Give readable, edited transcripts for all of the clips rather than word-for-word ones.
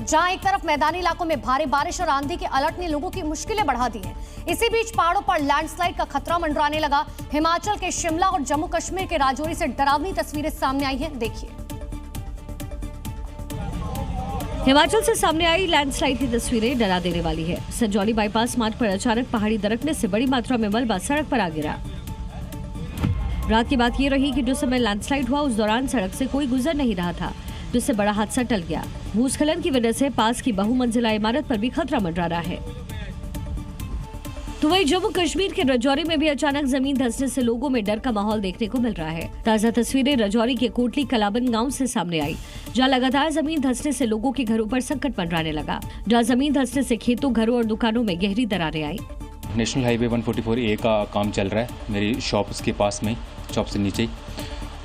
जहां एक तरफ मैदानी इलाकों में भारी बारिश और आंधी के अलर्ट ने लोगों की मुश्किलें बढ़ा दी हैं। इसी बीच पहाड़ों पर लैंडस्लाइड का खतरा मंडराने लगा। हिमाचल के शिमला और जम्मू कश्मीर के राजौरी से डरावनी तस्वीरें सामने आई हैं, देखिए। हिमाचल से सामने आई लैंडस्लाइड की तस्वीरें डरा देने वाली है। संजौली बाईपास मार्ग पर अचानक पहाड़ी दरकने से बड़ी मात्रा में मलबा सड़क पर आ गिरा। रात की बात ये रही कि जिस समय लैंडस्लाइड हुआ उस दौरान सड़क से कोई गुजर नहीं रहा था, जिससे बड़ा हादसा टल गया। भूस्खलन की वजह से पास की बहुमंजिला इमारत पर भी खतरा मंडरा रहा है। तो वहीं जम्मू कश्मीर के राजौरी में भी अचानक जमीन धंसने से लोगों में डर का माहौल देखने को मिल रहा है। ताजा तस्वीरें राजौरी के कोटली कलाबन गांव से सामने आई, जहां लगातार जमीन धंसने से लोगों के घरों पर संकट मंडराने लगा। जहां जमीन धंसने से खेतों, घरों और दुकानों में गहरी दरारें आई। नेशनल हाईवे 144A का काम चल रहा है मेरी शॉप के पास में, शॉप से नीचे ही।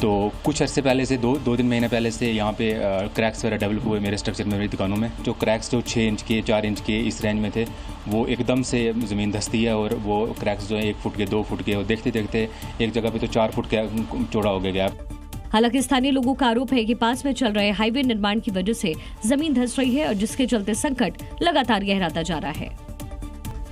तो कुछ अर्से पहले से दो तीन महीने पहले से यहाँ पे क्रैक्स वगैरह डेवलप हुए मेरे स्ट्रक्चर में, मेरी दुकानों में। जो क्रैक्स जो 6 इंच के 4 इंच के इस रेंज में थे, वो एकदम से ज़मीन धंसती है और वो क्रैक्स जो है 1 फुट के 2 फुट के, और देखते देखते एक जगह पे तो 4 फुट का चौड़ा हो गया। हालांकि स्थानीय लोगों का आरोप है कि पास में चल रहे हाईवे निर्माण की वजह से जमीन धंस रही है और जिसके चलते संकट लगातार गहराता जा रहा है।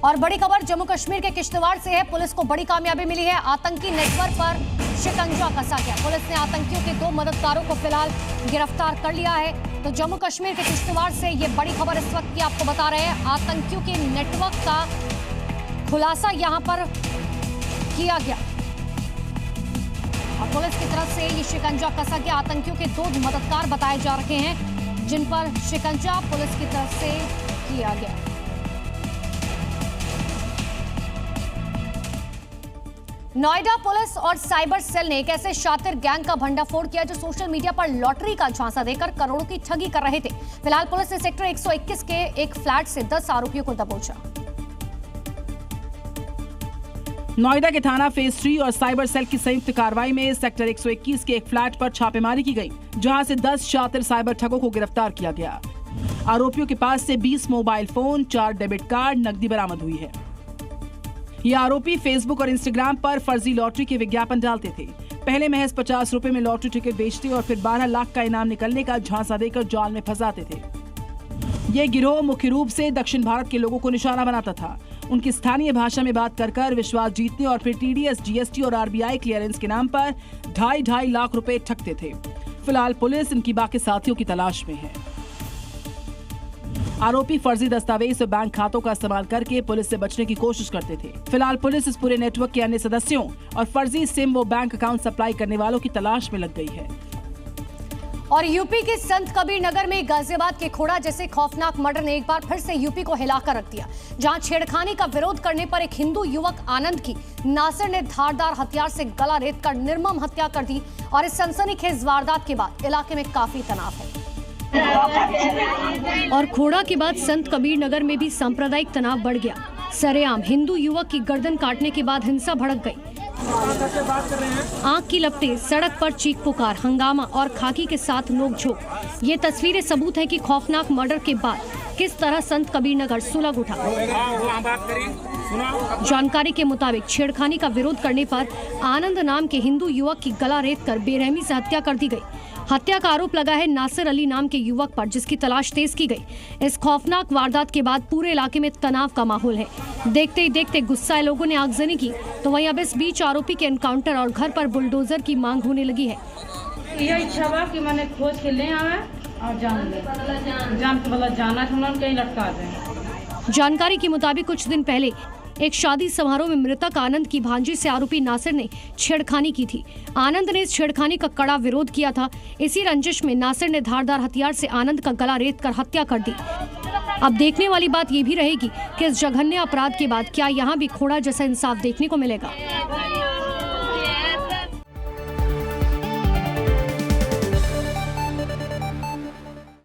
और बड़ी खबर जम्मू कश्मीर के किश्तवाड़ से है। पुलिस को बड़ी कामयाबी मिली है। आतंकी नेटवर्क पर शिकंजा कसा गया। पुलिस ने आतंकियों के 2 मददगारों को फिलहाल गिरफ्तार कर लिया है। तो जम्मू कश्मीर के किश्तवाड़ से ये बड़ी खबर इस वक्त की आपको बता रहे हैं। आतंकियों के नेटवर्क का खुलासा यहां पर किया गया और पुलिस की तरफ से ये शिकंजा कसा गया। आतंकियों के 2 मददगार बताए जा रहे हैं, जिन पर शिकंजा पुलिस की तरफ से किया गया। नोएडा पुलिस और साइबर सेल ने एक ऐसे शातिर गैंग का भंडाफोड़ किया जो सोशल मीडिया पर लॉटरी का झांसा देकर करोड़ों की ठगी कर रहे थे। फिलहाल पुलिस ने सेक्टर 121 के एक फ्लैट से 10 आरोपियों को दबोचा। नोएडा के थाना फेज 3 और साइबर सेल की संयुक्त कार्रवाई में सेक्टर 121 के एक फ्लैट पर छापेमारी की गई, जहां से 10 शातिर साइबर ठगों को गिरफ्तार किया गया। आरोपियों के पास से 20 मोबाइल फोन, 4 डेबिट कार्ड, नकदी बरामद हुई है। ये आरोपी फेसबुक और इंस्टाग्राम पर फर्जी लॉटरी के विज्ञापन डालते थे। पहले महज 50 रुपए में लॉटरी टिकट बेचते और फिर 12 लाख का इनाम निकलने का झांसा देकर जाल में फंसाते थे। ये गिरोह मुख्य रूप से दक्षिण भारत के लोगों को निशाना बनाता था। उनकी स्थानीय भाषा में बात कर विश्वास जीतने और फिर TDS, GST और RBI क्लियरेंस के नाम पर 2.5 लाख रुपए ठगते थे। फिलहाल पुलिस इनकी बाकी साथियों की तलाश में है। आरोपी फर्जी दस्तावेज और बैंक खातों का इस्तेमाल करके पुलिस से बचने की कोशिश करते थे। फिलहाल पुलिस इस पूरे नेटवर्क के अन्य सदस्यों और फर्जी सिम व बैंक अकाउंट सप्लाई करने वालों की तलाश में लग गई है। और यूपी के संत कबीर नगर में गाजियाबाद के खोड़ा जैसे खौफनाक मर्डर ने एक बार फिर से यूपी को हिलाकर रख दिया, जहां छेड़खानी का विरोध करने पर एक हिंदू युवक आनंद की नासिर ने धारदार हथियार से गला रेतकर निर्मम हत्या कर दी। और इस सनसनीखेज वारदात के बाद इलाके में काफी तनाव है। और खोड़ा के बाद संत कबीर नगर में भी सांप्रदायिक तनाव बढ़ गया। सरेआम हिंदू युवक की गर्दन काटने के बाद हिंसा भड़क गई। आंख की लपटें, सड़क पर चीख पुकार, हंगामा और खाकी के साथ नोकझोंक। ये तस्वीरें सबूत है कि खौफनाक मर्डर के बाद किस तरह संत कबीर नगर सुलग उठा। जानकारी के मुताबिक छेड़खानी का विरोध करने पर आनंद नाम के हिंदू युवक की गला रेतकर बेरहमी से हत्या कर दी गई। हत्या का आरोप लगा है नासिर अली नाम के युवक पर, जिसकी तलाश तेज की गई। इस खौफनाक वारदात के बाद पूरे इलाके में तनाव का माहौल है। देखते ही देखते गुस्साए लोगों ने आगजनी की, तो वहीं अब इस बीच आरोपी के एनकाउंटर और घर पर बुलडोजर की मांग होने लगी है। यह इच्छा बा कि मैंने खोज के ले आवे और जान के मतलब जाना कहीं लटका दें। जानकारी के मुताबिक कुछ दिन पहले एक शादी समारोह में मृतक आनंद की भांजी से आरोपी नासिर ने छेड़खानी की थी। आनंद ने इस छेड़खानी का कड़ा विरोध किया था। इसी रंजिश में नासिर ने धारदार हथियार से आनंद का गला रेतकर हत्या कर दी। अब देखने वाली बात ये भी रहेगी कि इस जघन्य अपराध के बाद क्या यहाँ भी खोड़ा जैसा इंसाफ देखने को मिलेगा।